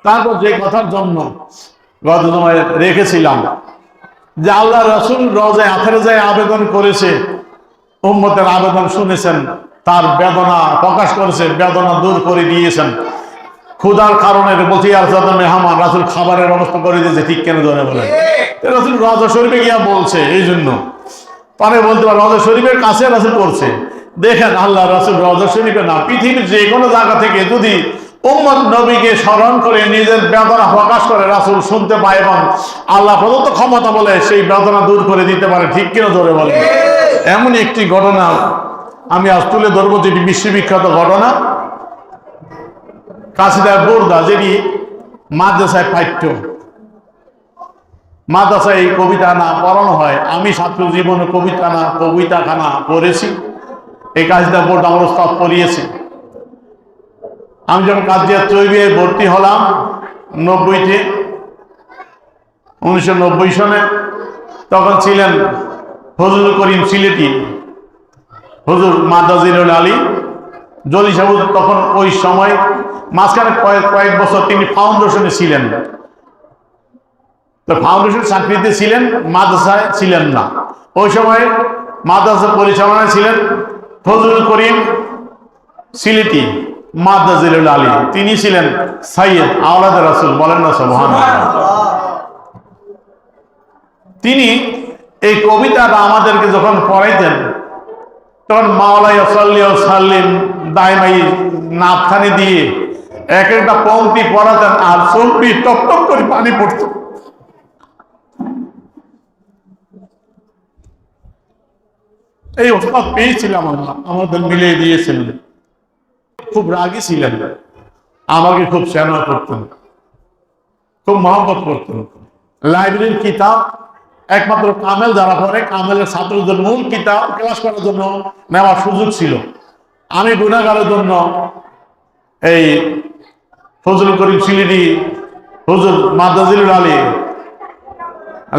তারপর যে কথার জন্য গত সময় রেখেছিলাম যে আল্লাহ রাসূল রওজায়ে আখেরে যায় আবেদন করেছে, উম্মতের আবেদন শুনেছেন, তার বেদনা প্রকাশ করেছে, বেদনা দূর করে দিয়েছেন। ক্ষুধার কারণে বলছি আর মেহমান রাসূল খাবারের ব্যবস্থা করে দিয়েছে, ঠিক কেন ধরে বলেন? রাসূল রওজা শরীফে গিয়া বলছে, এই জন্য পারে বলতে পারে রওজা শরীফের কাছে রাসূল করছে। দেখেন আল্লাহ রাসূল রওজা শরীফে না, পৃথিবীর যে কোনো জায়গা থেকে যদি উম্মত নবীকে স্মরণ করে নিজের বেদনা প্রকাশ করে রাসূল শুনতে পায় এবং আল্লাহ প্রদত্ত ক্ষমতা বলে সেই বেদনা দূর করে দিতে পারে, ঠিক কিনা জোরে বলে? এমন একটি ঘটনা আমি আজ তুলে ধরবো, যেটি বিশ্ববিখ্যাত ঘটনা। কাসিদায়ে বুরদা, যেটি মাদ্রাসায় পাঠ্য, মাদ্রাসায় এই কবিতা না পড়ানো হয়। আমি ছাত্র জীবনে কবিতাখানা পড়েছি। এই কাসিদায়ে বুরদা আমার উস্তাদ পড়িয়েছে। আমি যখন কাজিয়া তৈবিয়ে ভর্তি হলাম 1990 সনে, তখন ছিলেন ফজলুল করিম সিলেটি, হুজুর মাদ্রাজিরুল আলী জলি সাহেব। তখন ওই সময় মাঝখানে কয়েক বছর তিনি ফাউন্ডেশনে ছিলেন, তো ফাউন্ডেশন চাকরিতে ছিলেন, মাদ্রাসায় ছিলেন না। ওই সময় মাদ্রাসা পরিচালনায় ছিলেন ফজলুল করিম সিলেটি মাদ্রাজিরুল আলী, তিনি ছিলেন সাইয়্যেদ আওলাদে রাসূল, বলেন না সুবহানাল্লাহ। তিনি এই কবিতাটা আমাদেরকে যখন পড়াইতেন, তখন মাওলাই সাল্লি ও সাল্লিম দাইমাই নাপখানি দিয়ে এক একটা পংক্তি পড়াতেন, আর চোখটি টপ টপ করে পানি পড়ত। এই ওস্তাদ পেয়েছিলাম আমরা, আমাদের মিলিয়ে দিয়েছিলেন। খুব রাগী ছিলেন, আমাকে খুব স্নেহ করতেন, খুব মহব্বত করতেন। লাইব্রেরির কিতাব একমাত্র কামেল যারা পড়ে, কামেলের ছাত্রদের মূল কিতাব ক্লাস করার জন্য নেওয়ার সুযোগ ছিল। আমি গুনাহগারের জন্য এই ফজলুল করিম সিলেটি হুজুর মাদ্রাজিরুল আলী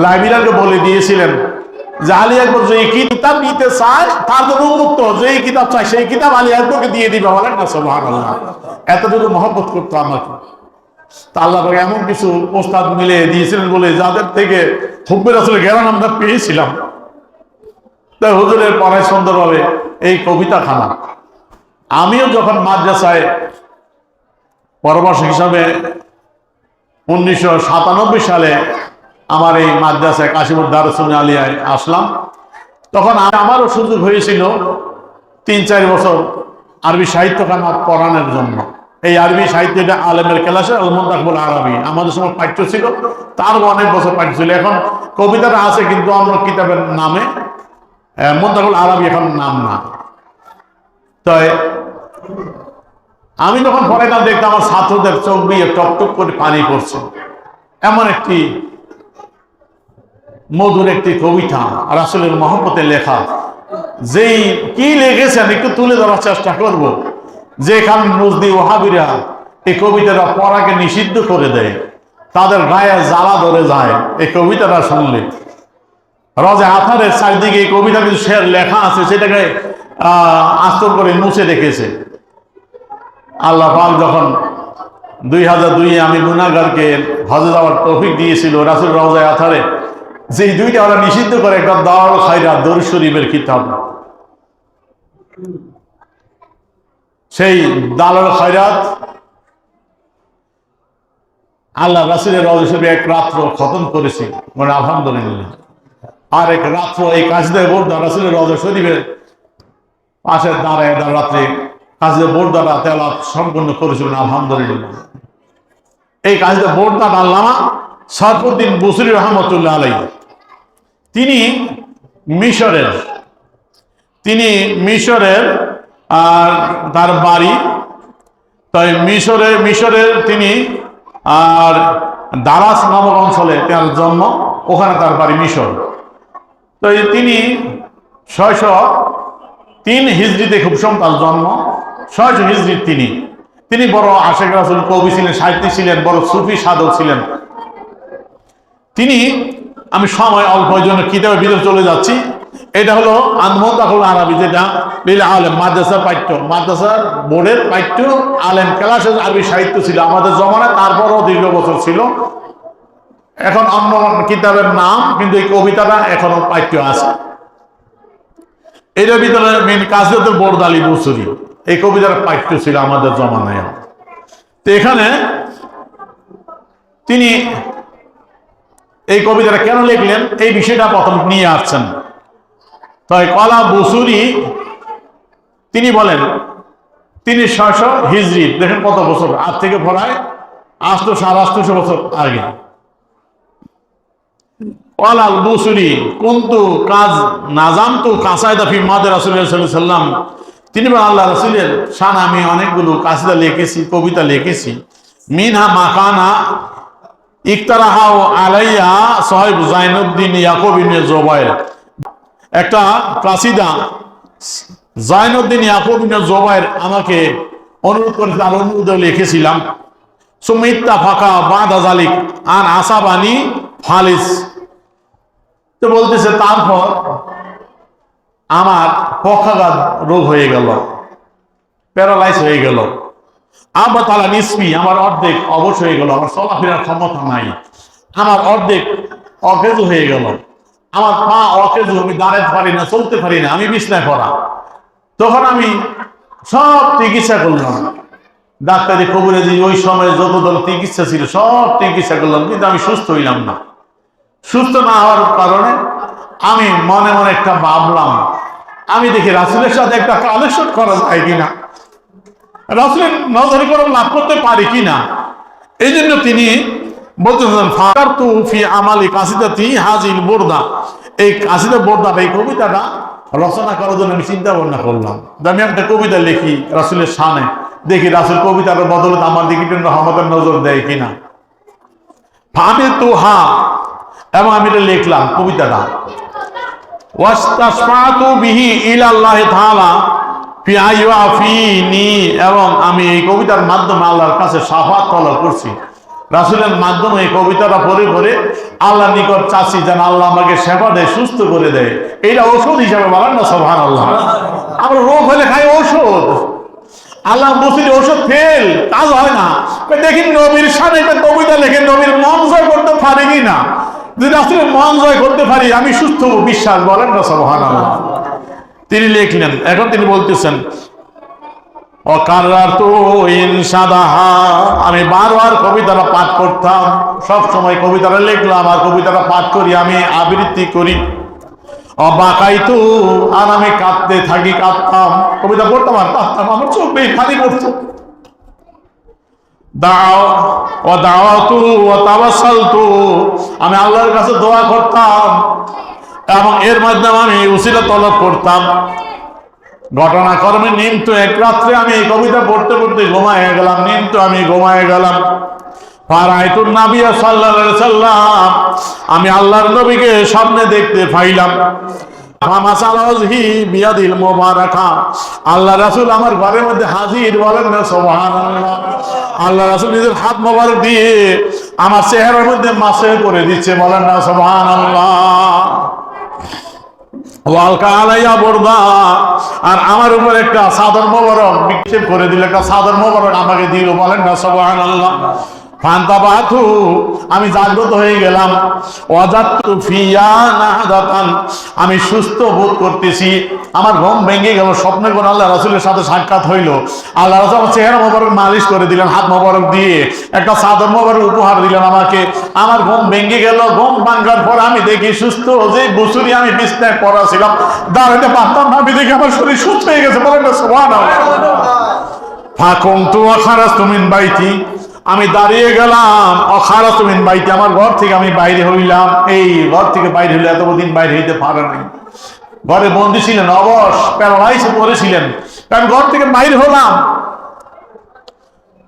লাইব্রেরিয়ানকে বলে দিয়েছিলেন যে আলী আকবর যে কিতাব নিতে চায় তার জন্য উন্মুক্ত, যে কিতাব চায় সেই কিতাব আলী আকবরকে দিয়ে দিবে, বলেন না সুবহানাল্লাহ। এতটুকু মহব্বত করতো আমাকে। তা আল্লাহ পাক এমন কিছু ওস্তাদ মিলে দিয়েছিলেন বলে যাদের থেকে হুব্বে রাসূলের জ্ঞান আমরা পেয়েছিলাম। তাই হুজুরের পড়ায় সুন্দরভাবে এই কবিতাখানা। আমিও যখন মাদ্রাসায় পরামর্শক হিসাবে 1997 সালে আমার এই মাদ্রাসায় কাশিমুর দারুস আলিয়ায় আসলাম, তখন আমারও সুযোগ হয়েছিল 3-4 বছর আরবি সাহিত্যখানা পড়ানোর জন্য। এই আরবি সাহিত্যটা আলেমের ক্লাসে আল মুনতাখাবুল আরবি আমাদের সময় পাঠ্য ছিল, তার অনেক বছর পাঠ্য ছিল। এখন কবিতাটা আছে কিন্তু অন্য কিতাবের নামে, মুনতাখাবুল আরবি এখন নাম না। তাই আমি যখন পড়াইতাম দেখতাম আমার ছাত্রদের চোখ দিয়ে টপ টপ করে পানি পড়ছে। এমন একটি মধুর একটি কবিতা, রাসূলের মহব্বতে লেখা, যেই কি লিখেছেন একটু তুলে ধরার চেষ্টা করব। যেখানে নজদি ওয়াহাবিরা এই কবিতাটা পড়াকে নিষিদ্ধ করে দেয়, তাদের গায়ে জ্বালা ধরে যায় এই কবিতাটা শুনলে। রওজায়ে আথারের চারিদিকে এই কবিতা কিছু শের লেখা আছে, সেটাকে আস্তর করে মুছে রেখেছে। আল্লাহ পাক যখন 2002 আমি গুনাহগারকে হজে যাওয়ার তৌফিক দিয়েছিল, রাসূল রওজায়ে আথারে যেই দুইটা ওরা নিষিদ্ধ করে, একটা দারুল খায়রাত দরুদ শরীফের কিতাব, সেই দারুল খায়রাত আল্লাহ রাসূলের রওজা শরীফে এক রাত্র খতম করেছি, মানে আলহামদুলিল্লাহ। আর এক রাত্র এই কাসিদায়ে বুরদা রাসূলের রওজা শরীফের পাশে দাঁড়ায় রাত্রে কাসিদায়ে বুরদাটা তেলাওয়াত সম্পূর্ণ করেছিলেন, আলহামদুলিল্লাহ। এই কাসিদায়ে বুরদা আল্লামা শরফুদ্দীন বুসরি রহমাতুল্লাহ আলাইহি, তিনি মিশরের আর তার বাড়ি, তাই মিশরের তিনি আর দারাস নামক অঞ্চলে তার জন্ম, ওখানে তার বাড়ি মিশর। তো তিনি 603 হিজরিতে খুব তার জন্ম, 600 হিজরির তিনি বড় আশেক রাসূল কবি ছিলেন, সাহিত্যিক ছিলেন, বড় সুফি সাধক ছিলেন। তিনি, আমি সময় অল্প জন্য কিতাবের ভিতরে চলে যাচ্ছি, এটা হলো আনমতাকুল আরবি, যেটা লিল আলেম মাদ্রাসার পাঠ্য, মাদ্রাসার বোর্ডের পাঠ্য আলেম ক্লাসের আরবি সাহিত্য ছিল আমাদের জমানায়, তারপরও দীর্ঘ বছর ছিল। এখন অন্য কিতাবের নাম, কিন্তু এই কবিতাটা এখনো পাঠ্য আছে। এটার ভিতরে মেন কাসিদাতুল বরদালি বুসরি, এই কবিতার পাঠ্য ছিল আমাদের জমানায়। তো এখানে তিনি এই কবিতাটা কেন লিখলেন এই বিষয়টা প্রথম নিয়ে আসছেন। তাই কলা বুসুরি তিনি বলেন 300 হিজরি, দেখেন কত বছর আজ থেকে প্রায় 800-850 বছর আগে। কলাল বুসুরি কুনতু কাজ নাজামতু কাসায়দা ফি মাদে রাসূলুল্লাহ সাল্লাল্লাহু আলাইহি ওয়াসাল্লাম, তিনি বলেন আল্লাহ রাসূলের শান আমি অনেকগুলো কাসিদা লিখেছি, কবিতা লিখেছি। মিনহা মাকানা ইকতারাহা আলাইয়া সাহেব জাইনুদ্দিন ইয়াকুব ইবনে জুবাইর, একটা কাসিদা জাইনুদ্দিন ইয়াকুব ইবনে জুবাইর আমাকে অনুরোধ করেছে, আর অনুরোধে লিখেছিলাম। সুমিত্তা ফাঁকা বাদা জালিক আন আসাবানি ফালিস, তো বলতেছে তারপর আমার পক্ষাঘাত রোগ হয়ে গেল, প্যারালাইজ হয়ে গেল। আবার তালা নিসমি, আমার অর্ধেক অবশ হয়ে গেল, আমার চলাফেরার ক্ষমতা নাই, আমার অর্ধেক অকেজু হয়ে গেল, আমার পা অকেজু, আমি দাঁড়াতে পারি না, চলতে পারি না, আমি বিছনায় পড়া। তখন আমি সব চিকিৎসা করলাম, ডাক্তারি কবিরাজি ওই সময় যত দল চিকিৎসা ছিল সব চিকিৎসা করলাম, কিন্তু আমি সুস্থ হইলাম না। সুস্থ না হওয়ার কারণে আমি মনে মনে একটা ভাবলাম, আমি দেখি রাসূলের সাথে একটা কানেকশন করা যায় কিনা, রাসূলের নজরে করে লাভ করতে পারি কিনা। এই জন্য তিনি বলতেছেন ফাকারতু ফি আমালি কাসিদাতি হাজিল বুরদা, এই কাসিদা বুরদা, এই কবিতাটা রচনা করার জন্য আমি চিন্তা ভাবনা করলাম, আমি একটা কবিতা লিখি রাসূলের শানে, দেখি রাসূল কবিতার বদলে আমার দিকে রহমতের নজর দেয় কিনা। ফামিল তু হা, এবং আমি এটা লিখলাম কবিতাটা। ওয়াস্তাশফাতু বিহি ইলাল্লাহি তাআলা ফি আইয়াফিনি, এবং আমি এই কবিতার মাধ্যমে আল্লাহর কাছে শাফাত তলব করছি। রাসূলের মাধ্যমে এই কবিতাটা পড়ে পড়ে আল্লাহর নিকট চাচ্ছি যেন আল্লাহ আমাকে সেবা দেয়, সুস্থ করে দেয়। এইটা ঔষধ হিসাবে বলেন না সুবহানাল্লাহ। আমরা রোগ হলে খাই ঔষধ, আল্লাহ বসির ঔষধ ফেল, কাজ হয় না। দেখি নবীর শানে কবিতা লেখে, নবীর মন জয় করতে পারি কিনা, যদি আসলে মন জয় করতে পারি আমি সুস্থ হব, বিশ্বাস বলেন না সুবহানাল্লাহ। তিনি লিখলেন, এখন তিনি বলতেছেন অকাররাতু ইনশাদাহা, আমি বারবার কবিতাটা পাঠ করতাম, সব সময় কবিতাটা লিখলাম আর কবিতাটা পাঠ করি, আমি আবৃত্তি করি। অবাকাইতু, আর আমি কাঁদতে থাকি, কাঁদতাম, কবিতা পড়তাম আর কাঁদতাম, আমার চোখ বেয়ে পানি পড়তো। দাও ও দাওয়াতু ও তাওয়াসসালতু, আমি আল্লাহর কাছে দোয়া করতাম এবং এর মাধ্যমে আমি উসিলা তলব করতাম। ঘটনাক্রমে নিমতো এক রাত্রে আমি এই কবিতা পড়তে পড়তে ঘুমায় গেলাম, নিমতো আমি ঘুমায় গেলাম। ফারাইতুন নাবিয়্যা সাল্লাল্লাহু আলাইহি সাল্লাম, আমি আল্লাহর নবীকে সামনে দেখতে পাইলাম। বিয়াদিল মুবারাকা, আল্লাহ রাসূল আমার ঘরের মধ্যে হাজির, বলেন না সুবহানাল্লাহ। আল্লাহ রাসূল নিজের হাত মোবারক দিয়ে আমার চেহারার মধ্যে মাসে করে দিচ্ছে, বলেন না সুবহানাল্লাহ। ওয়ালকা আলাইয়া বুরদা, আর আমার উপর একটা চাদর মোবারক নিক্ষেপ করে দিল, একটা চাদর মোবারক আমাকে দিল, বলেন না সুবহানাল্লাহ। ফান্তাবাতু, আমি জাগ্রত হয়ে গেলাম। ওয়াজাতু ফিয়া নাহাদাতান, আমি সুস্থ বোধ করতেছি, আমার ঘুম ভেঙে গেল। স্বপ্নে কোন আল্লাহ রাসূলের সাথে সাক্ষাৎ হইল, আল্লাহ রাসূল আমার চেহারা মোবারক মালিশ করে দিলেন, হাত মোবারক দিয়ে একটা চাদর মোবারক উপহার দিলেন আমাকে। আমার ঘুম ভেঙে গেল, ঘুম ভাঙার পর আমি দেখি সুস্থ, যে বছরই আমি বিছনায় পড়া ছিলাম, দাঁড়াতে পারতাম না, আমি দেখি আমার শরীর সুস্থ হয়ে গেছে, বলেন না সুবহানাল্লাহ। ফাকুমতু ওয়া খারাজতু মিন বাইতি, আমি দাঁড়িয়ে গেলাম। অখারাজতু মিন বাইতি, আমার ঘর থেকে আমি বাইরে হইলাম। এই ঘর থেকে বাইরে হইলে এতদিন বাইরে হইতে পারে নাই, ঘরে বন্দী ছিলেন, অবশ প্যারালাইজে পড়েছিলেন, কারণ ঘর থেকে বাইরে হলাম।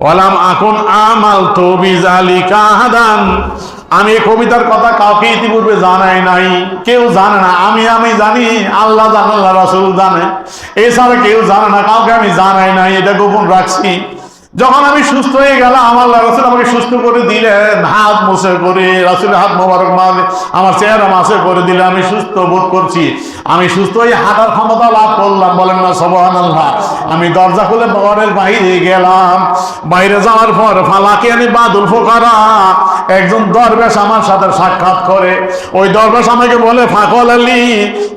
ওয়ালাম আকুন আমালতু বিযালিকা আহাদান, আমি এই কবিতার কথা কাউকে ইতিপূর্বে জানাই নাই, কেউ জানে না। আমি জানি, আল্লাহ জানে, আল্লাহ রাসূল জানে, এছাড়া কেউ জানে না, কাউকে আমি জানাই নাই, এটা গোপন রাখছি। যখন আমি সুস্থ হয়ে গেলাম, আল্লাহ রাসূল আমাকে সুস্থ করে দিলেন, হাত মুছে করে রাসূলের হাত মোবারক আমার চেহারা মাসে করে দিলে আমি সুস্থ বোধ করছি। আমি সুস্থ হয়ে হাঁটার ক্ষমতা লাভ করলাম, বলেন না সুবহানাল্লাহ। আমি দরজা খুলে ঘরের বাইরে গেলাম। বাইরে যাওয়ার পর ফালাকিয়ানি বাদুল ফুকারা, একজন দরবেশ আমার সাথে সাক্ষাৎ করে। ওই দরবেশ আমাকে বলে, ফাকল আলী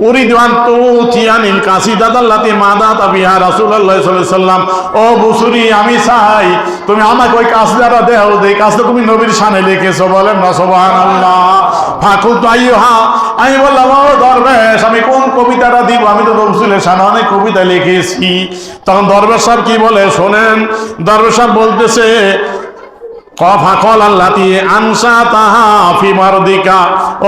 উরিদু আন তুতিয়ানিল কাসিদাতাল্লাতি মাদাতা বিহা রাসূলুল্লাহ সাল্লাল্লাহু আলাইহি ওয়াসাল্লাম। ও বুসুরি, আমি চাই তুমি আমাকে ওই কাসিদাটা দাও, যেই কাসিদা তুমি নবীর শানে লিখেছো, বলেন না সুবহানাল্লাহ। ফাকুতু আইয়ুহা, আমি বললাম ও দরবেশ, আমি কোন কবিতাটা দিব? আমি তো রাসূলের শানে অনেক কবিতা লিখেছি। তখন দরবেশ সাহেব কি বলে শোনেন। দরবেশ সাহেব বলতেছে,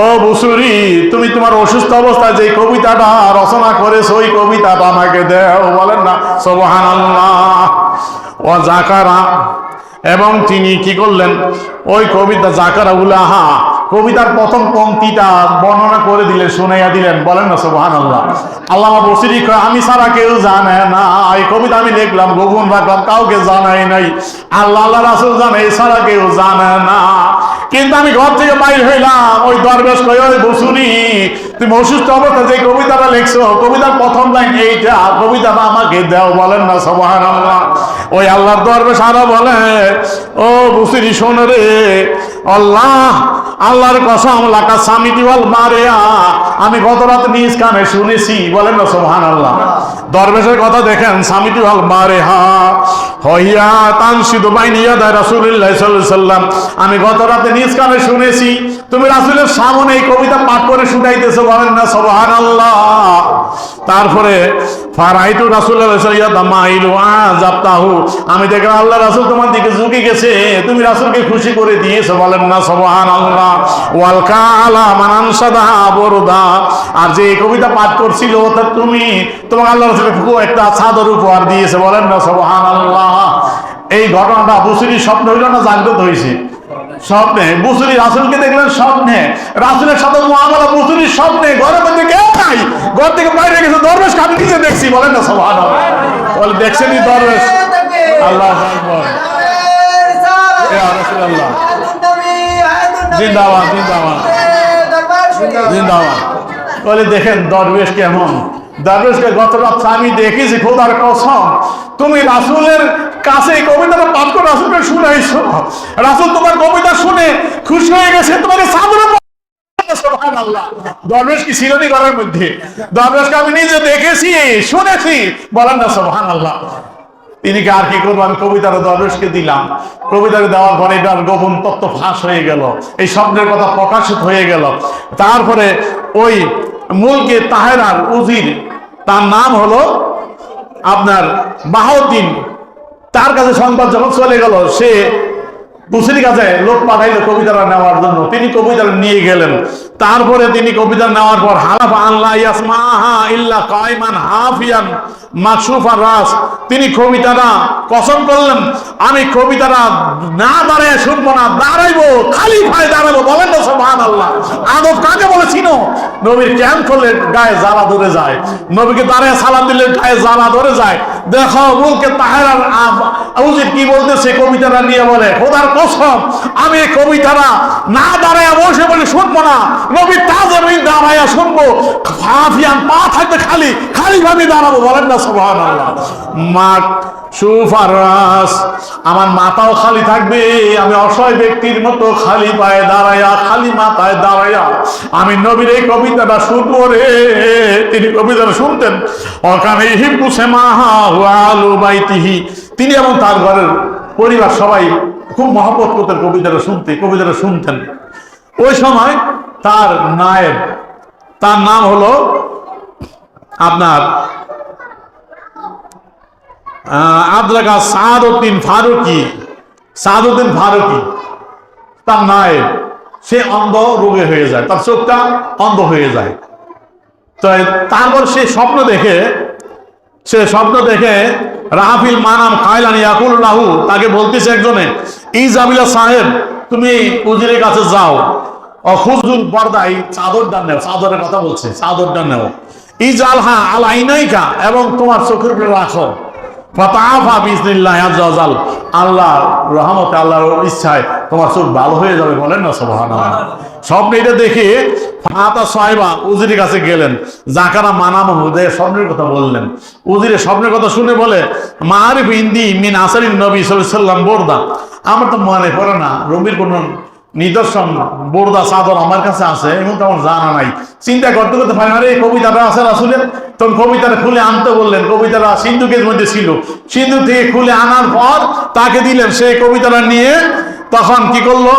ও বুসুরি, তুমি তোমার অসুস্থ অবস্থায় যে কবিতাটা রচনা করেছো ওই কবিতাটা আমাকে দাও, বলেন না সুবহানাল্লাহ। ও জাকারা, এবং তিনি কি করলেন, ওই কবিতা জাকারা উলাহা, কবিতার প্রথম পংক্তিটা বর্ণনা করে দিলেন, শুনাইয়া দিলেন, বলেন না সুবহানাল্লাহ। আল্লামা বসরি কয়, আমি ছাড়া কেউ জানে না, এই কবিতা আমি লিখলাম, গোপন রাখলাম, কাউকে জানাই নাই, আল্লাহ রাসূল জানে, এছাড়া কেউ জানে না। কিন্তু আমি ঘর থেকে বাইর হইলাম, ওই দরবেশ কয়, ওই বসুরি, তুমি অসুস্থ অবস্থায় যে কবিতাটা লিখছো, কবিতার প্রথম লাইন এইটা, কবিতাটা আমাকে দাও, বলেন না সুবহানাল্লাহ। ওই আল্লাহর দরবেশ আরো বলে, ও বুসুরি শোন রে, আল্লাহর কসম, লাকা সামিতি ওয়াল মারিয়া, আমি গত রাত নিজ কানে শুনেছি, বলেন না সুবহানাল্লাহ। দরবেশের কথা দেখেন, সামিতি ওয়াল মারিহা হইয়া তানশিদু বাইনা ইয়াদা রাসূলুল্লাহ সাল্লাল্লাহু আলাইহি ওয়াসাল্লাম, আমি গত রাতে নিজ কানে শুনেছি তুমি রাসূলের সামনে এই কবিতা পাঠ করে শুনাইতেছো, বলেন না সুবহানাল্লাহ। তারপরে ফারাইতু রাসূলুল্লাহ সাল্লাল্লাহু আলাইহি ওয়াসাল্লাম মাইলু আযাবতাহু, আমি দেখলাম আল্লাহ রাসূল তোমার দিকে ঝুঁকে গেছে, তুমি রাসূলকে খুশি করে দিয়েছো, বলেন না সুবহানাল্লাহ। ওয়াল কালা মান আনশাদা বুরদা, আর যে কবিতা পাঠ করছিল তা তুমি তোমার আল্লাহ রাসূলকে একটা চাদর উপহার দিয়েছে, বলেন না সুবহানাল্লাহ। এই ঘটনাটা বুসুরির স্বপ্ন হইল না জাগ্রত হয়েছে? স্বপ্নে। বুসুরি রাসূলকে দেখলেন স্বপ্নে, রাসূলের সাথে মুআমালা বুসুরির স্বপ্নে। ঘরের মধ্যে কেউ নাই, ঘর থেকে বাইরে গেছে, দরবেশকে আমি নিজে দেখছি, বলেন না সুবহানাল্লাহ। বলে দেখছেনই দরবেশ, আল্লাহু আকবার, ইয়া রাসূলুল্লাহ, জিন্দাবাদ জিন্দাবাদ জিন্দাবাদ। বলে দেখেন দরবেশ কেমন। দরবেশকে গত রাত আমি দেখেছি, খোদার কসম, তুমি রাসূলের কাছে এই কবিতাটা পাঠ করে রাসূলকে শুনাইছো, রাসূল তোমার কবিতা শুনে খুশি হয়ে গেছে, তোমাকে সাদরে সুবহানাল্লাহ। দরবেশ কি ছিল নি ঘরের মধ্যে? দরবেশকে আমি নিজে দেখেছি, শুনেছি, বলেন না সুবহানাল্লাহ। তিনি আর কি করবো, আমি কবিতাটা দরবেশকে দিলাম। কবিতাকে দেওয়ার পরে এটার গোপন তত্ত্ব ফাঁস হয়ে গেল, এই স্বপ্নের কথা প্রকাশিত হয়ে গেল। তারপরে ওই মুলকে তাহেরার উজির, তার নাম হলো আপনার বাহাউদ্দিন, তার কাছে সংবাদ যখন চলে গেল, সে বুসুরির কাছে লোক পাঠাইলো কবিতাটা নেওয়ার জন্য। তিনি কবিতাটা নিয়ে গেলেন। তারপরে তিনি কবিতা নেওয়ার পর হালাফা আল্লাহ ইয়াসমাহা ইল্লা কায়মান হাফিয়ান মাকসুফার রাস, তিনি কবিতাটা কসম করলেন, আমি কবিতাটা না দাঁড়ায় শুনবো না, দাঁড়াইবো, খালি পায়ে দাঁড়াবো, বলেন না সুবহানাল্লাহ। আদব কাকে বলে চিনো? নবীর ক্যাম্প করলে গায়ে জ্বালা ধরে যায়, নবীকে দাঁড়ায় সালাম দিলে গায়ে জ্বালা ধরে যায়। দেখো মুলকে তাহেরার উজির কি বলতেছে কবিতাটা নিয়ে, বলে খোদার কসম, আমি এই কবিতাটা না দাঁড়ায় বসে বলে শুনবো না, নবীর তাজে দাঁড়ায় শুনবো, হাফিয়ান পা থাকবে, খালি খালি ভাবে দাঁড়াবো, বলেন না সুবহানাল্লাহ। মাকসুফার রাস, আমার মাথাও খালি থাকবে, আমি অসহায় ব্যক্তির মতো খালি পায়ে দাঁড়ায়া, খালি মাথায় দাঁড়ায়া আমি নবীর এই কবিতাটা শুনবো রে। তিনি কবিতাটা শুনতেন। ওখানে ইহিব্বু সামাহা ওয়া আলু বাইতিহি, তিনি এবং তার ঘরের পরিবার সবাই খুব মহব্বত করতেন কবিতাটা শুনতে, কবিতাটা শুনতেন। ওই সময় তার নায়েব, তার নাম হলো আপনার আব্দুল্লাহ সাদউদ্দিন ফারুকি, সাদউদ্দিন ফারুকি তার নায়েব। সে অন্ধ রোগে হয়ে যায়, তার চোখটা অন্ধ হয়ে যায়। তো তারপর সে স্বপ্ন দেখে রাহাফিল মানাম কায়লানি ইয়াকুল্লাহু, তাকে বলতেছে একজনে, ইজাবিলা সাহেব, তুমি উজিরের কাছে যাও, অখুজুল পর্দা, এই চাদরটা নেও, চাদরের কথা বলছে, চাদরটা নেও, ইজালহা আল আইনাইকা, এবং তোমার চোখের উপরে রাখো। ফাতাফা বিসমিল্লাহ আযজা ওয়াজাল, আল্লাহর রহমতে, আল্লাহর ইচ্ছায় তোমার চোখ ভালো হয়ে যাবে, বলেন না সুবহানাল্লাহ। স্বপ্নে এটা দেখে ফাতা সাহেবা উজিরের কাছে গেলেন, জাকারা মানাম হুদে স্বপ্নের কথা বললেন। উজিরে স্বপ্নের কথা শুনে বলে, মারিফ ইন্দি মিন আসারিন নবী সাল্লাল্লাহু আলাইহি ওয়াসাল্লাম বোরদা, আমার তো মনে পড়ে না রবির কোন নিদর্শন বোরদা চাদর আমার কাছে আছে, এবং তো আমার জানা নাই। চিন্তা করতে করতে পারি আরে এই কবিতাটা আছে রাসূলের, তখন কবিতাটা খুলে আনতে বললেন। কবিতাটা সিন্ধুকের মধ্যে ছিল, সিন্ধু থেকে খুলে আনার পর তাকে দিলেন। সেই কবিতাটা নিয়ে তখন কি করলো,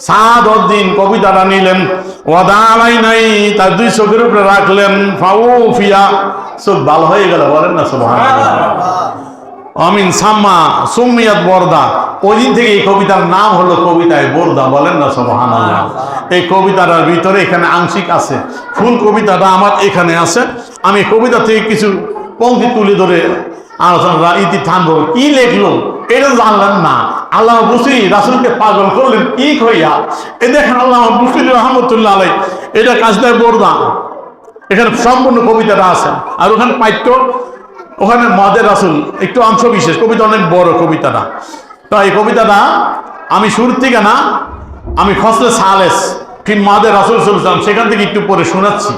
সাদউদ্দিন কবিতাটা নিলেন, ওয়াদালাই নাই তার দুই চোখের উপরে রাখলেন, ফাউফিয়া চোখ ভালো হয়ে গেল, বলেন না সুবহানাল্লাহ। আমিন সাম্মা সুমিয়াত বরদা, ওই দিন থেকে এই কবিতার নাম হলো কবিতায় বরদা, বলেন না সুবহানাল্লাহ। এই কবিতাটার ভিতরে এখানে আংশিক আছে, ফুল কবিতাটা আমার এখানে আছে। আমি কবিতা থেকে কিছু পংক্তি তুলে ধরে আলোচনা ইতি থামবো। কি লেখলো এটা জানলেন না, আল্লাহ বুসরি রাসূলকে পাগল করলেন কি কইয়া। এ দেখেন আল্লাহ বুসরি রহমতুল্লাহ আলাইহি, এটা কাজদায় বরদা, এখানে সম্পূর্ণ কবিতাটা আছে। আর ওখানে পাইত্য, ওখানে মদের রাসূল একটু অংশ বিশেষ, কবিতা অনেক বড় কবিতাটা। তো এই কবিতাটা আমি শুরু থেকে না, আমি ফসলে সালেস ফিন মদের রাসূল সাল্লাল্লাহু আলাইহি ওয়াসাল্লাম সেখান থেকে একটু পরে শোনাচ্ছি।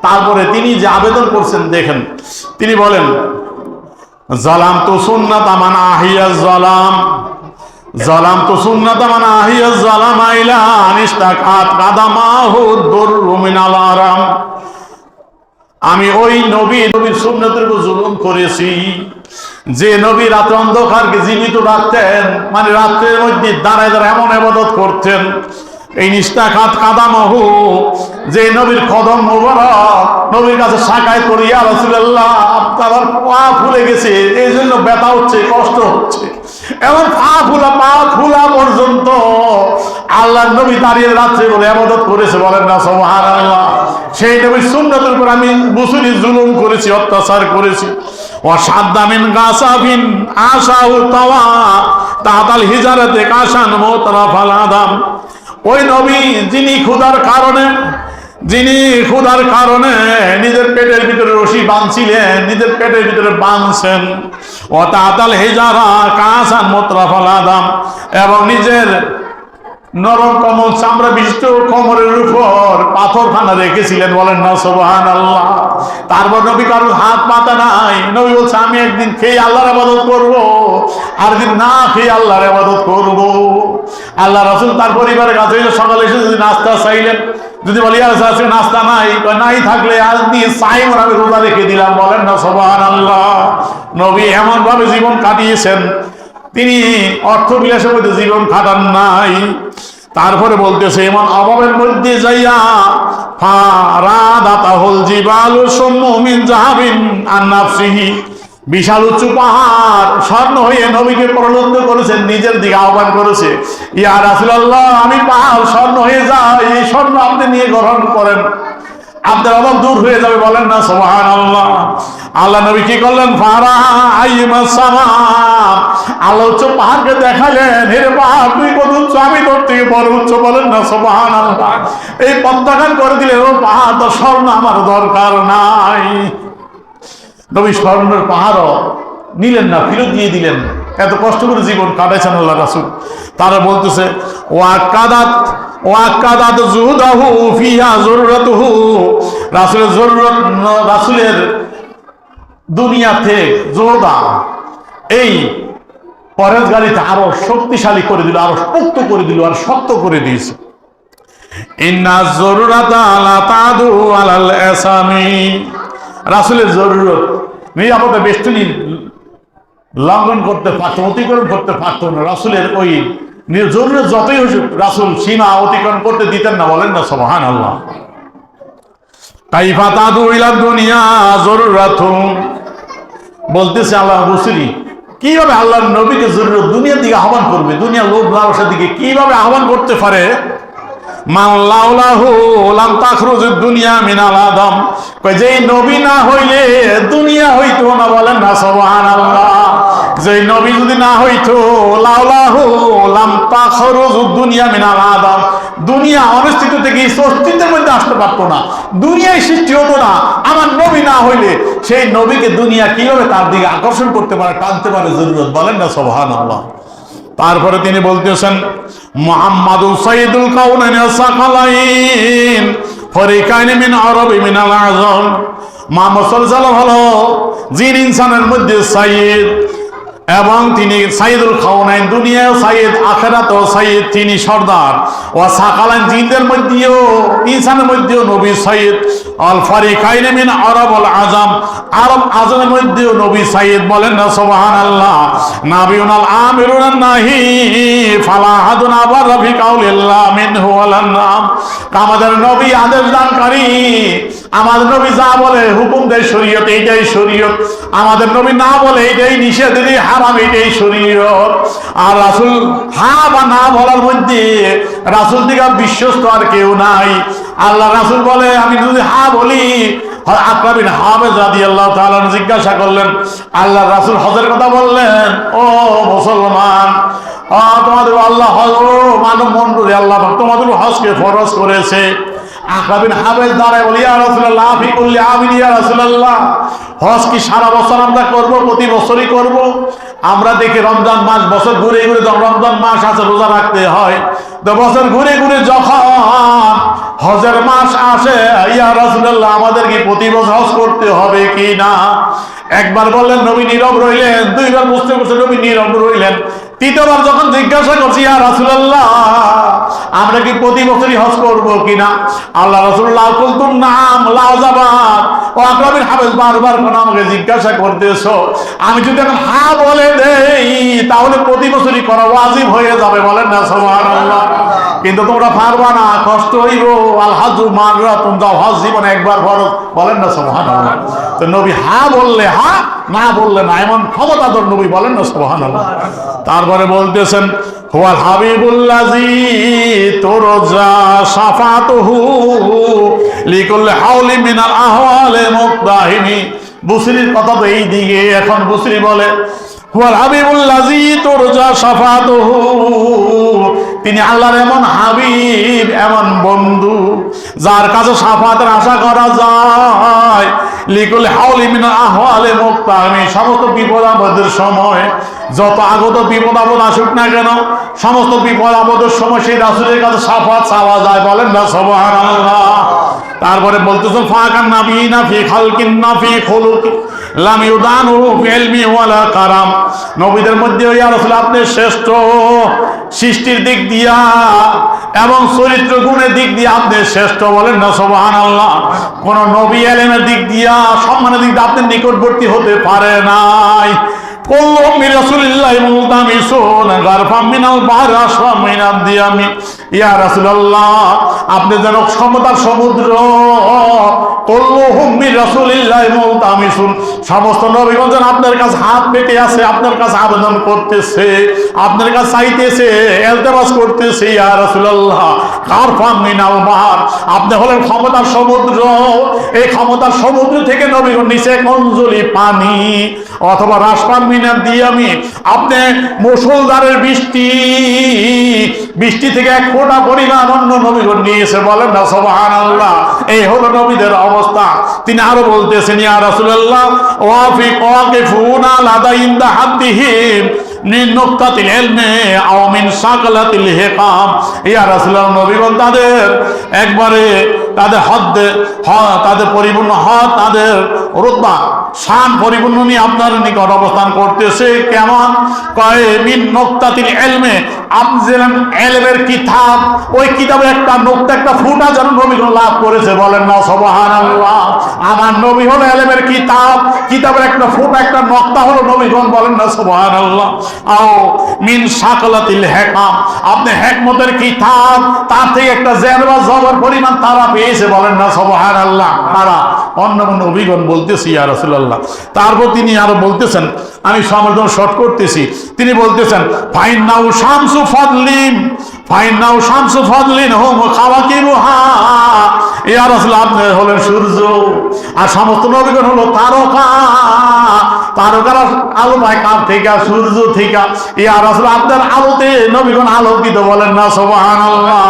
তারপরে তিনি যে আবেদন করছেন দেখেন, তিনি বলেন, জালাম তো সুন্নাত মান আহিয়া জালাম, জালাম তো সুন্নাত মান আহিয়া জালাম আইলা আনিস্তাকাত কাদামাহু দুররু মিনাল আরাম। আমি ওই নবীর সুন্নতের উপর জুলুম করেছি, যে নবী রাতে অন্ধকারকে জীবিত রাখতেন, মানে রাত্রের মধ্যে দাঁড়ায় দাঁড়ায় এমন ইবাদত করতেন। এই নিস্তাকাত কাদামাহু, যে নবীর কদম মোবারক নবীর কাছে সাকায়াত করি, ইয়া রাসূলুল্লাহ আপনার পা ফুলে গেছে, এই জন্য ব্যথা হচ্ছে, কষ্ট হচ্ছে। এমন পা ফুলা পর্যন্ত আল্লাহর নবী দাঁড়িয়ে রাত্রে বলে ইবাদত করেছে, বলেন না সুবহানাল্লাহ। সেই নবীর সুন্নতের উপর আমি বুসরি জুলুম করেছি, অত্যাচার করেছি। ওয়াসাদ্দামিন গাসাবিন আশাউ তাওয়া তাতাল হিজারাতে কাশান মুতরাফাল আদাম। ওই নবী যিনি ক্ষুধার কারণে নিজের পেটের ভিতরে রশি বাঁধছিলেন, নিজের পেটের ভিতরে বাঁধছেন। ও তাতাল হিজারা কাশান মুতরাফাল আদাম, এবং নিজের নরম কোমল চামড়া বিশিষ্ট কোমরের উপর পাথরখানা রেখেছিলেন, বলেন না সুবহানাল্লাহ। তারপর নবী কারোর হাত পাতা নাই, নবী বলছে আমি একদিন খেয়ে আল্লাহর ইবাদত করব, আর দিন না খেয়ে আল্লাহর ইবাদত করব। আল্লাহ রাসূল তার পরিবারের কাছে সকালে এসে যদি নাস্তা চাইলেন, যদি বলি আজকে নাস্তা নাই থাকলে আজ দিয়ে সাইম আমি রোজা রেখে দিলাম, বলেন না সুবহানাল্লাহ। নবী এমন ভাবে জীবন কাটিয়েছেন, তিনি অর্থ বিলাসের মধ্যে জীবন কাটান নাই। তারপরে বলতেছে, এমন অভাবের মধ্যে যাইয়া ফারাদাতাহুল জিবালু সুম্মু মিন যাহাবিন আন নাফসিহি, বিশাল উঁচু পাহাড় স্বর্ণ হয়ে নবীকে প্রলুব্ধ করেছেন, নিজের দিকে আহ্বান করেছে, ইয়া রাসূলুল্লাহ আমি পাহাড় স্বর্ণ হয়ে যাই, এই স্বর্ণ আপনি নিয়ে গ্রহণ করেন, আপনার অভাব দূর হয়ে যাবে, বলেন না সুবহানাল্লাহ। আল্লাহ নবী কি করলেন, আল্লাহ উচ্চ পাহাড়কে দেখালেন, হে পাহাড় তুই কত উচ্চ, আমি তোর থেকে বড় উচ্চ, বলেন না সুবহানাল্লাহ। এই প্রত্যাখ্যান করে দিলেন, ও পাহাড় তো স্বর্ণ আমার দরকার নাই। নবী স্বর্ণের পাহাড়ও নিলেন না, ফিরত দিয়ে দিলেন। এত কষ্ট করে জীবন কাটাইছেন আল্লাহ রাসূল। তারা বলতেছে, ওয়াকাদাত জুহুদাহু ফিহা যুররাতুহু, রাসূলের জরুরত, রাসূলের দুনিয়াতে জোদা এই পরেশগারিতে আরো শক্তিশালী করে দিল, আরো শক্ত করে দিল, আর শক্ত করে দিয়েছে। ইন্না যুররাতা লা তাদু আলাল ইসামি, রাসূলের জরুরত নিরাপদে বেষ্টনী লঙ্ঘন করতে পারত, অতিক্রম করতে পারত না। রাসূলের ওই জরুরত যতই হোক রাসূল সীমা অতিক্রম করতে দিতেন না, বলেন না সুবহানাল্লাহ। কাইফা তাদু ইলা দুনিয়া যুররাতুম, বলতেছে আল্লাহ বুসরি কিভাবে আল্লাহর নবীকে জরুরত দুনিয়ার দিকে আহ্বান করবে, দুনিয়া লোভ লালসার দিকে কিভাবে আহ্বান করতে পারে। মান লাউলাহু লাম তাখরুজুদ দুনিয়া মিনাল আদম, কই যে নবী না হইলে দুনিয়া হইতো না, বলেন না সুবহানাল্লাহ। যে নবী যদি না হইতো লাউলাহু লাম তাখরুজুদ দুনিয়া মিনাল আদম, দুনিয়া অনিশ্চিত থেকে অস্তিত্বের মধ্যে আসতে পারতো না, দুনিয়ায় সৃষ্টি হতো না। আমার নবী না হইলে সেই নবীকে দুনিয়া কিভাবে তার দিকে আকর্ষণ করতে পারে, টানতে পারে জরুরত, বলেন না সুবহানাল্লাহ। তারপরে তিনি বলতেছেন মুহাম্মাদুল সাইয়্যিদুল কাউনাইন সাকালাইন ফরিকাইন মিন আরবি মিনাল আজম। মুহাম্মদ সাল্লাল্লাহু আলাইহি হলো জিন ইনসানের মধ্যে সাইয়্যিদ, এবং তিনি সাইয়্যিদুল কাউনাইন, দুনিয়ায় সাইয়্যিদ, আখিরাতেও সাইয়্যিদ, তিনি সর্দার। ও সাকালাইন, জিনদের মধ্যেও ইনসানের মধ্যেও নবী সাইয়্যিদ। আল ফারিকাইন মিন আরব ওয়াল আজম, আরব আজমের মধ্যেও নবী সাইয়্যিদ, বলেন না সুবহানাল্লাহ। নাবিয়ুনাল আমিরুন নাহি ফালা আহাদুন আবার ফি কাউলিল্লাহ মিনহু ওয়ালান নাম। আমাদের নবী আদেশ দানকারী, আমাদের নবী যা বলে হুকুম দেয় শরীয়ত, এইটাই শরীয়ত। আমাদের নবী না বলে এইটাই নিষেধ, এটাই হারাম, এইটাই শরীয়ত। আর রাসূল হা বা না বলার মধ্যে রাসূল থেকে বিশ্বস্ত আর কেউ নাই। আল্লাহ রাসূল বলে আমি যদি হা বলি, আকরা বিন হাবেস রাদিয়াল্লাহু তাআলা জিজ্ঞাসা করলেন, আল্লাহ রাসূল হজের কথা বললেন, ও মুসলমান, তোমাদের আল্লাহ মানব মণ্ডলী আল্লাহ তোমাদের হজকে ফরজ করেছে। আকরা বিন হাবেস দাঁড়ায় বলি, ইয়া রাসূলুল্লাহ ফি কুল্লি আমিন, ইয়া রাসূলুল্লাহ, হজ কি সারা বছর আমরা করব, প্রতি বছরই করব? আমরা দেখি রমজান মাস, বছর ঘুরে ঘুরে রমজান মাস আছে, রোজা রাখতে হয়, তো বছর ঘুরে ঘুরে যখন হজের মাস আসে, ইয়া রাসূলুল্লাহ আমাদের কি প্রতি বছর হজ করতে হবে কি না? একবার বললেন, নবী নীরব রইলেন। দুইবার বুঝতে বুঝতে নবী নীরব রইলেন। তৃতীয়বার যখন জিজ্ঞাসা করছি, ইয়া রাসূলুল্লাহ আমরা কি প্রতি বছরই হজ করব কিনা? আল্লাহ রাসূলুল্লাহ কুলতুম নাম লা যাবাত। ও আকরা বিন হাবেস বারবার কোন আমাকে জিজ্ঞাসা করতেছো, আমি যদি এখন হা বলে দেই তাহলে প্রতি বছরই করা ওয়াজিব হয়ে যাবে, বলেন না সুবহানাল্লাহ। কিন্তু তোমরা পারবা না, কষ্ট হইব। আল হাজ্জু মাররাতুন, যাও হজ জীবনে একবার ফরজ, বলেন না সুবহানাল্লাহ। তো নবী হা বললে হা, না বললে না, এমন ক্ষমতাধর নবী, বলেন না সুবহানাল্লাহ। তারপরে বলতেছেন হুয়াল হাবিবুল্লাযী তুরজা শাফাতুহু লিকুল্লি হাওলি মিনাল আহওয়ালি মুকতাহিমি। বুসরির কথা তো এই দিকে, এখন বুসরি বলে হুয়াল হাবিবুল্লাযী তুরজা শাফাতুহু, তিনি আল্লাহর এমন হাবিব, এমন বন্ধু যার কাছে শাফাতের আশা করা যায়। লিকুল হাওলি মিনাল আহওয়ালি মুকতাহিমি, সমস্ত বিপদ আপদের সময়, যত আগত বিপদ আপদ আসুক না কেন, সমস্ত বিপদ আপদের সময় সেই রাসূলের কাছে শাফাত চাওয়া যায়, বলেন না সুবহানাল্লাহ। তারপরে বলতেছেন ফাকান নাবিয়িনা ফি খালকিন না ফি খুলুকি লাম ইউদানু ফি ইলমি ওয়ালা কারাম। নবীদের মধ্যে ইয়া রাসূল আপনি শ্রেষ্ঠ, সৃষ্টির দিক দিয়া এবং চরিত্র গুণের দিক দিয়ে আপনি শ্রেষ্ঠ, বলেন না সুবহানাল্লাহ। কোন নবী ইলমের দিক দিয়া, সম্মানের দিক দিয়ে আপনি নিকটবর্তী হতে পারে নাই। কুল্লুহুম বিরাসূলিল্লাহি মুলতামিসুন গারফাম মিনাল বাহরি আশরাম মিনাদ দিয়ামি। ইয়া রাসূলুল্লাহ আপনি যেন ক্ষমতার সমুদ্র, কুল্লুহুম বিরাসূলিল্লাহি মুলতামিসুন, সমস্ত নবীগণ যেন আপনার কাছে হাত পেতে আছে, আপনার কাছে আবেদন করতেছে, আপনার কাছে চাইতেছে, ইলতিমাস করতেছে। ইয়া রাসূলুল্লাহ গারফাম মিনাল বাহর, আপনি হলেন ক্ষমতার সমুদ্র, এই ক্ষমতার সমুদ্র থেকে নবীগণ নিচে কঞ্জলি পানি অথবা রাসপান মিনাদ দিয়ামি, আপনি মুষলধারের বৃষ্টি, বৃষ্টি থেকে এক ফোঁটা পরিমাণ অন্য নবীগণ নিয়েছে, বলেন না সুবহানাল্লাহ। এই হলো নবীদের অবস্থা। তিনি আরো বলতেছেন ইয়া রাসূলুল্লাহ ওয়াকিফুনা লাদা ইনদা হাদ্দিহিম মিন নুকতাতিল ইলমি আও মিন সাকালাতিল হিকাম। ইয়া রাসূলুল্লাহ নবীগণ তাদের একবারে তাদের হদ্দে, তাদের পরিপূর্ণ হদ, তাদের রুতবা শান পরিপূর্ণ নিয়ে আপনার নিকট অবস্থান করতেছে। কেমন? কয় মিন নুকতাতিল ইলমি, আপনি যেন ইলমের কিতাব, ওই কিতাবে একটা নুকতা, একটা ফুটা যেন নবীগণ লাভ করেছে, বলেন না সুবহানাল্লাহ। আমার নবী হলো ইলমের কিতাব, কিতাবের একটা ফুটা, একটা নকতা হলো নবীগণ, বলেন না সুবহানাল্লাহ। আও মিন সাকালাতিল হিকাম, আপনি হিকমতের কিতাব, তার থেকে একটা জের বা জবর পরিমাণ তারা পেয়েছে, বলেন না সুবহানাল্লাহ। তারা অন্য নবীগণ বলতেছি ইয়া রাসূলুল্লাহ। তারপর তিনি আরো বলতেছেন, আমি সমর্থন শর্ট করতেছি, তিনি বলতেছেন ফাইন্নাহু শামসু ফাদলিম ফাইন্নাহু শামসু ফাদলিন হুম খাওয়াকিবুহা, ইয়া রাসূল আপনি হলেন সূর্য আর সমস্ত নবীগণ হলো তারকা, তারকার আলো পায় কার থেকে? সূর্য থেকে। ইয়া রাসূল আপনার আলোতে নবীগণ আলোকিত, বলেন না সুবহানাল্লাহ।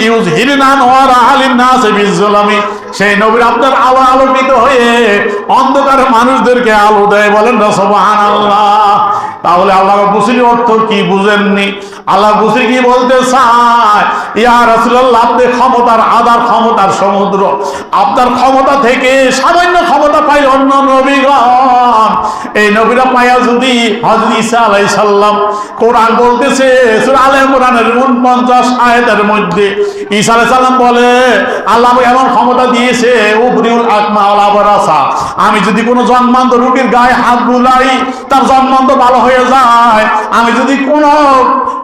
ইউজহিরনা নূরা আলিন নাস বিযুলামি, সেই নবীর আপনার আলো আলোকিত হয়ে অন্ধকার মানুষদেরকে আলো দেয়, বলেন না সুবহানাল্লাহ। তাহলে আল্লাহ বুঝির অর্থ কি বুঝেননি? আল্লাহ বুঝি কি বলতে চায়? ইয়া রাসূলুল্লাহ আপনি ক্ষমতার আধার, ক্ষমতার সমুদ্র, আপনার ক্ষমতা থেকে সামান্য ক্ষমতা পাই অন্য নবীগণ। এই নবীরা পাইয়া যদি হযরত ঈসা আলাইহিস সালাম, কোরআন বলতেছে সূরা আলে ইমরানের 49 আয়াতের মধ্যে ঈসা আলাইহিস সালাম বলে আল্লাহ এমন ক্ষমতা দিয়েছে উবরিউল আকমা ওয়াল আবরাসা, আমি যদি কোনো জন্মান্ত রোগীর গায়ে হাত বুলাই তার জন্মান্ত ভালো হয়ে যায়, আমি যদি কোনো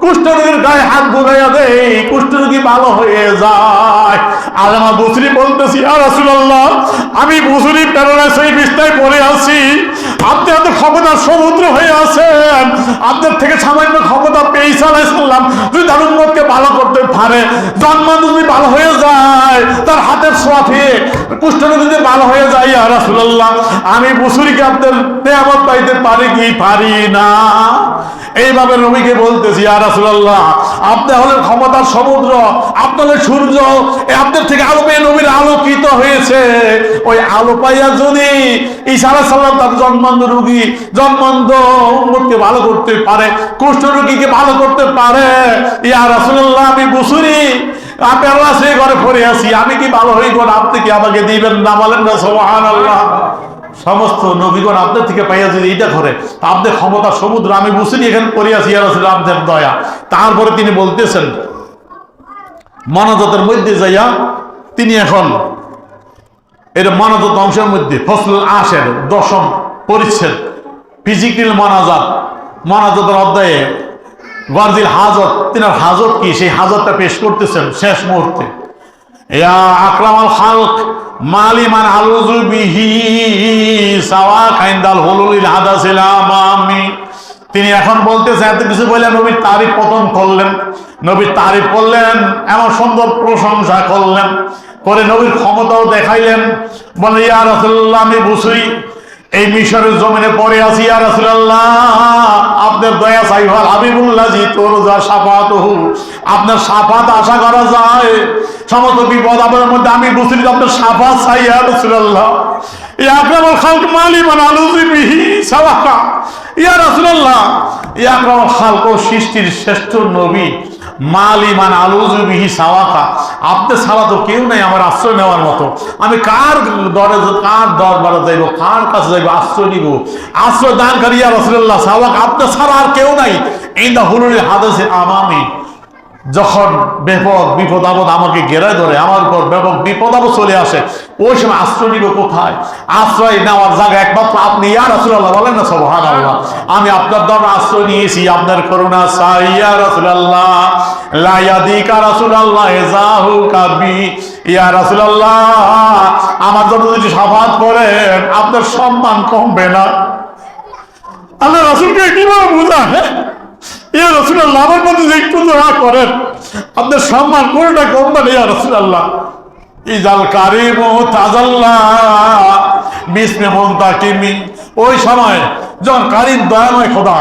কুষ্ঠরোগীর গায়ে হাত বুলাইয়া দেই কুষ্ঠরোগী ভালো হয়ে যায়। আলেমা বুসরি বলতেছি ইয়া রাসূলুল্লাহ আমি বুসরি প্যারালাইসিস সেই বিছানায় পড়ে আছি, আপনি এত ক্ষমতার সমুদ্র হয়ে আছেন, আপনার থেকে সামান্য ক্ষমতা পেয়ে ঈসা আলাইহিস সালাম যদি তার উম্মতকে ভালো করতে পারে, জন্মান্ত যদি ভালো হয়ে যায়, তার হাতের ছোঁয়াতে কুষ্ঠরোগ যদি ভালো হয়ে যায়, ইয়া রাসূলুল্লাহ আমি বুসরিকে আপনার নিয়ামত পাইতে পারি কি পারি না? এইভাবে নবীকে বলতেছি ইয়া রাসূলুল্লাহ আপনি হলেন ক্ষমতার সমুদ্র, আপনি হলেন সূর্য, আপনার থেকে আলো পেয়ে নবীর আলোকিত হয়েছে। ওই আলো পাইয়া যদি ঈসা আলাইহিস সালাম তার জন্মান্ধ রোগী, জন্মান্ধ উম্মতকে ভালো করতে পারে, কুষ্ঠ রোগীকে ভালো করতে পারে, ইয়া রাসূলুল্লাহ আমি বুসরি আপনি আল্লাহ সেই ঘরে পড়ে আছি, আমি কি ভালো হই গো? আপনি কি আমাকে দিবেন না? বলেন না সুবহানাল্লাহ। সমস্ত নবীগণ আপনার থেকে পাইয়া যদি এটা করে, আপনার ক্ষমতা সমুদ্র, আমি বুঝিনি এখানে পড়ে আছি ইয়া রাসূলুল্লাহ আপনার দয়া। তারপরে তিনি বলতেছেন মনাজাতের মধ্যে যাইয়া তিনি এখন এর মনাজাত অংশের মধ্যে ফসলুল আশের 10ম পরিচ্ছেদ ফিজিক্যাল মনাজাত, মনাজাতের অধ্যায়ে গরজিল হাজত, তিনার হাজত কি সেই হাজতটা পেশ করতেছেন শেষ মুহূর্তে। ইয়া আকরামাল খালক মালিমান আলুযু বিহি সাওয়া কাইন্দাল হুলুলিল হাদাসিল আমামি, তিনি এখন বলতেছেন এত কিছু বলে নবীর তারিফ প্রথম করলেন, নবীর তারিফ করলেন, এমন সুন্দর প্রশংসা করলেন, করে নবীর ক্ষমতাও দেখাইলেন। বলে ইয়া রাসূলুল্লাহ আমি বুঝি এই মিশরের জমিনে পড়ে আছি, ইয়া রাসূলুল্লাহ আপনার দয়া চাই, হাবিবুল্লাহ জি তুরজা শাফাতুহু, আপনার শাফাত আশা করা যায়, সমস্ত বিপদ আপদের মধ্যে আমি বুঝি আপনার শাফাত চাই ইয়া রাসূলুল্লাহ। ইয়া আকরামুল খালক মালিমান আলুযু বিহি সাওয়াকা, ইয়া রাসূলুল্লাহ ইয়া আকরামুল খালক সৃষ্টির শ্রেষ্ঠ নবী মালিমান আলুযু বিহি সাওয়াকা, আপনি ছাড়া তো কেউ নাই আমার আশ্রয় নেওয়ার মতো, আমি কার দরবারে যাইব, কার কাছে যাইব আশ্রয় নিব? আশ্রয় দানকারী ইয়া রাসূলুল্লাহ সাওয়াকা, আপনি ছাড়া আর কেউ নাই। ইনদা হুলুলিল হাদাসিল আমামি, যখন বিপদ আপদ আমাকে ঘেরায় ধরে, আমার উপর ব্যাপক বিপদ আপদ চলে আসে, ওই সময় আশ্রয় নিব কোথায়? আশ্রয় নেওয়ার জায়গা একমাত্র আপনি ইয়া রাসূলুল্লাহ, বলেন না সুবহানাল্লাহ। আমি আপনার দরবারে আশ্রয় নিয়েছি, আপনার করুণা চাই ইয়া রাসূলুল্লাহ। লা ইয়াদিকা রাসূলুল্লাহ জাহু কাবি, ইয়া রাসূলুল্লাহ আমার জন্য যদি শাফাত করেন আপনার সম্মান কমবে না। আল্লাহ রাসূলকে কিভাবে বুঝায় ইয়া রাসূলুল্লাহ আমার মধ্যে যে একটু দয়া করেন আপনার সম্মান কোনটা কমবে না ইয়া রাসূলুল্লাহ। ইজাল কারিমু তাজাল্লা বিসমি মুনতাকিমি, ওই সময় যখন কারিম দয়াময় খোদা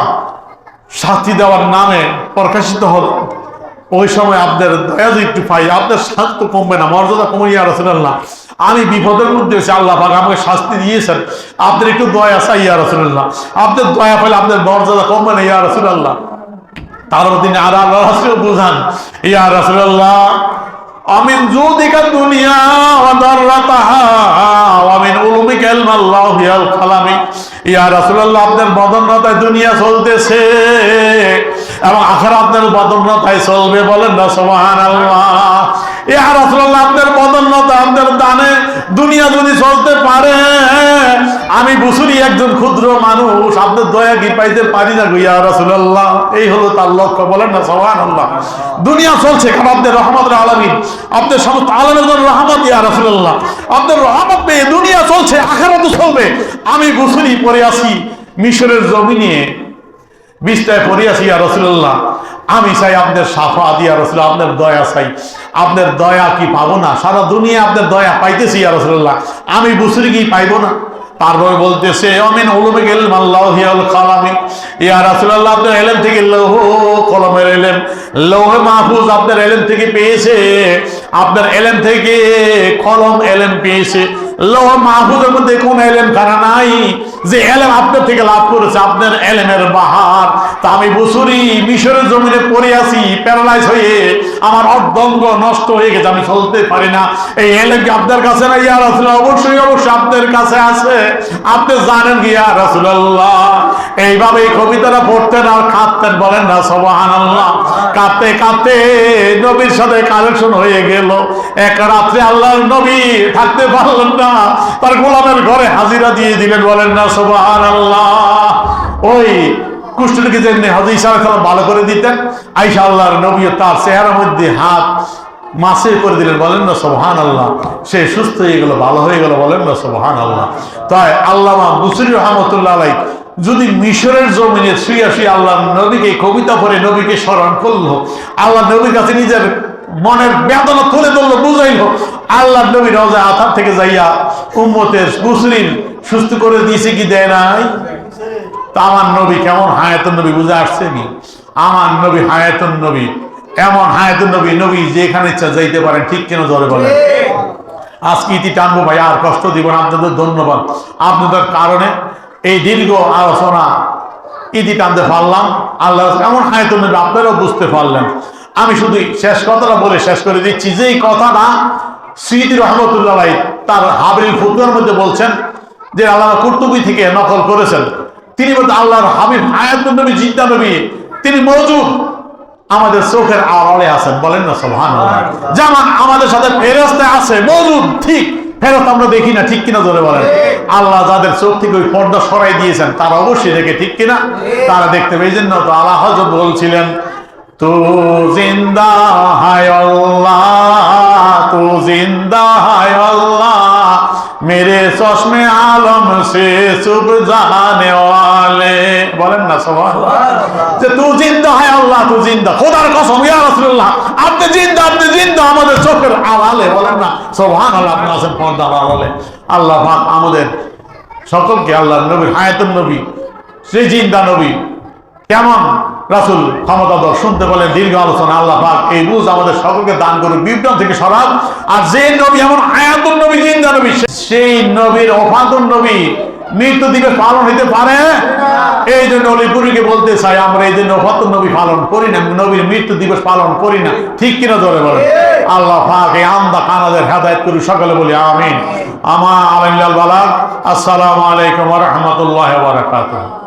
শাস্তি দেওয়ার নামে প্রকাশিত হল, ওই সময় আপনার দয়া যে একটু পাই আপনার শাস্তি কমবে না, মর্যাদা কমে ইয়া রাসূলুল্লাহ। আমি বিপদের মধ্যে এসে আল্লাহ পাক আমাকে শাস্তি দিয়েছেন, আপনার একটু দয়া চাই ইয়া রাসূলুল্লাহ, আপনার দয়া পাইলে আপনার মর্যাদা কমবে না ইয়া রাসূলুল্লাহ। তারপর তিনি আর আল্লাহ রাসূল বুঝান ইয়া রাসূলুল্লাহ আমিন জুদিকা দুনিয়া ওয়া দাররাতাহা ওয়া মিন উলুমিকা ইলমাল্লাহি আল কালামি, ইয়া রাসূলুল্লাহ আপনার বদনরতায় দুনিয়া চলতেছে এবং আখিরাত আপনার বদনরতায় চলবে, বলেন না সুবহানাল্লাহ। ইয়া রাসূলুল্লাহ আপনার বদনরতা আপনার দানে দুনিয়া যদি চলতে পারে, আমি বুঝুনি একজন ক্ষুদ্র মানুষ আপনার দয়া কি পাইতে পারি না ইয়া রাসূলুল্লাহ। এই হলো তার লক্ষ্য, বলেন না সুবহানাল্লাহ। দুনিয়া চলছে কারণ আপনার রহমতের আলামিন, আপনার সমস্ত আলামের জন্য রহমত ইয়া রাসূলুল্লাহ, আপনার রহমত পেয়ে দুনিয়া চলছে, আখিরাতও চলবে। আমি বুঝুনি পড়ে আছি মিশরের জমিনে বিছটায় পড়িয়াছি ইয়া রাসূলুল্লাহ, আমি চাই আপনার শাফাআত ইয়া রাসূলুল্লাহ, আপনার দয়া চাই। আপনার দয়া কি পাবো না? সারা দুনিয়া আপনার দয়া পাইতেছি ইয়া রাসূলুল্লাহ, আমি বুসরি কি পাইবো না? তারপরে বলতেছে আমিন উলুমে ইলম আল্লাহিল কালামি, ইয়া রাসূলুল্লাহ আপনার ইলম থেকে লৌহ কলমের ইলম, লৌহে মাহফুজ আপনার ইলম থেকে পেয়েছে, আপনার ইলম থেকে কলম ইলম পেয়েছে। লৌহ মাহফুজের মধ্যে কোন ইলম খানা নাই যে ইলম আপনার থেকে লাভ করেছে, আপনার ইলমের বাহার। তা আমি বছরই মিশরের জমিনে পড়ে আছি প্যারালাইজ হয়ে, আমার অর্ধঙ্গ নষ্ট হয়ে গেছে, আমি চলতে পারি না। এই ইলম কি আপনার কাছে না ইয়া রাসূলুল্লাহ? অবশ্যই অবশ্যই আপনার কাছে আছে, আপনি জানেন কি ইয়া রাসূলুল্লাহ? এইভাবে এই কবিতাটা পড়তেন আর কাঁদতেন, বলেন না সুবহানাল্লাহ। কাঁদতে কাঁদতে নবীর সাথে কানেকশন হয়ে গেল। এক রাত্রে আল্লাহর নবী থাকতে পারলেন না, তার গোলামের ঘরে হাজিরা দিয়ে দিলেন, বলেন না সুবহানাল্লাহ। ওই কুষ্ঠটিকে যেমনি হযরত ঈসা আলাইহিস সালাম ভালো করে দিতেন, আয়েশা আল্লাহর নবী তার চেহারার মধ্যে হাত মাসে করে দিলেন, বলেন না সুবহানাল্লাহ। সে সুস্থ হয়ে গেল, ভালো হয়ে গেল, বলেন না সুবহানাল্লাহ। তাই আল্লামা বুসরি রাহমাতুল্লাহ আলাইহি যদি মিশরের জমিনে শুয়ে শুয়ে আল্লাহ নবীকে কবিতা পড়ে নবীকে স্মরণ করলো, আল্লাহ নবীর কাছে নিজের মনের বেদনা তুলে ধরলো, বুঝাইলো, আল্লাহ নবী রওজা আথার থেকে যাইয়া উম্মতের মুসলিম সুস্থ করে দিয়েছে কি দেয় নাই? তা আমার নবী কেমন হায়াতুন নবী, বুঝে আসছে কি? আমার নবী হায়াতুন নবী, এমন হায়াতুন নবী, নবী যেখানে ইচ্ছা যাইতে পারেন, ঠিক কেন জোরে বলেন? আজকে ইতি টানবো ভাই, আর কষ্ট দিব না। আপনাদের ধন্যবাদ, আপনাদের কারণে এই দীর্ঘ আলোচনা ইতি টানতে পারলাম। আল্লাহ এমন হায়াতুন নবী আপনারাও বুঝতে পারলেন। আমি শুধু শেষ কথাটা বলে শেষ করে দিচ্ছি যে এই কথাটা সিদ্দি রহমতুল্লাহ আলাইহি তার হাবিল ফুতুয়ার মধ্যে বলছেন, যে আল্লাহ কুরতুবী থেকে নকল করেছেন। তিনি বলতে আল্লাহর হাবিব হায়াতুন নবী, জিন্দা নবী, তিনি মওজুদ আমাদের চোখের আড়ালে আছেন, বলেন না সুবহানাল্লাহ। যেমন আমাদের সাথে ফেরেশতা আছে, মওজুদ, ঠিক ফেরেশতা আমরা দেখি না, ঠিক কিনা জোরে বলেন? আল্লাহ যাদের চোখ থেকে ওই পর্দা সরাই দিয়েছেন তারা অবশ্যই দেখে, ঠিক কিনা? তারা দেখতে পেয়ে। এই জন্য তো আলা হযরত বলছিলেন, তু জিন্দা হায় আল্লাহ, তু জিন্দা হায় আল্লাহ, মেরে চশমে আলম সে সুব জানে ওয়ালে, বলেন না সুবহানাল্লাহ। যে তু জিন্দা হায় আল্লাহ, তু জিন্দা, খোদার কসম ইয়া রাসূলুল্লাহ আপনি জিন্দা, আপনি জিন্দা আমাদের চোখের আড়ালে, বলেন না সুবহানাল্লাহ। আপনি আছেন পর্দার আড়ালে। আল্লাহ পাক আমাদের সকলকে আল্লাহর নবী হায়াতুন নবী, সেই জিন্দা নবী কেমন রাসূল ক্ষমতাধর শুনতে বলে দীর্ঘ আলোচনা। আল্লাহ পাক এই বুঝ আমাদের সকলকে দান করুন, বিভ্রান্ত থেকে সরাব। আর যে নবী এমন হায়াতুন নবী, জিন্দা নবী, সেই নবীর ওফাতুন নবী মৃত্যু দিবস পালন হইতে পারে? এই জন্য অলিপুরীকে বলতে চাই, আমরা এই জন্য ওফাতুন নবী পালন করি না, নবীর মৃত্যু দিবস পালন করি না, ঠিক কিনা জোরে বলেন? আল্লাহ পাক এই আমদা কানাদের হেদায়েত করি, সকলে বলি আমিন। আমা আলাইহিল বালাগ। আসসালামু আলাইকুম ওয়া রাহমাতুল্লাহি ওয়া বারাকাতুহু।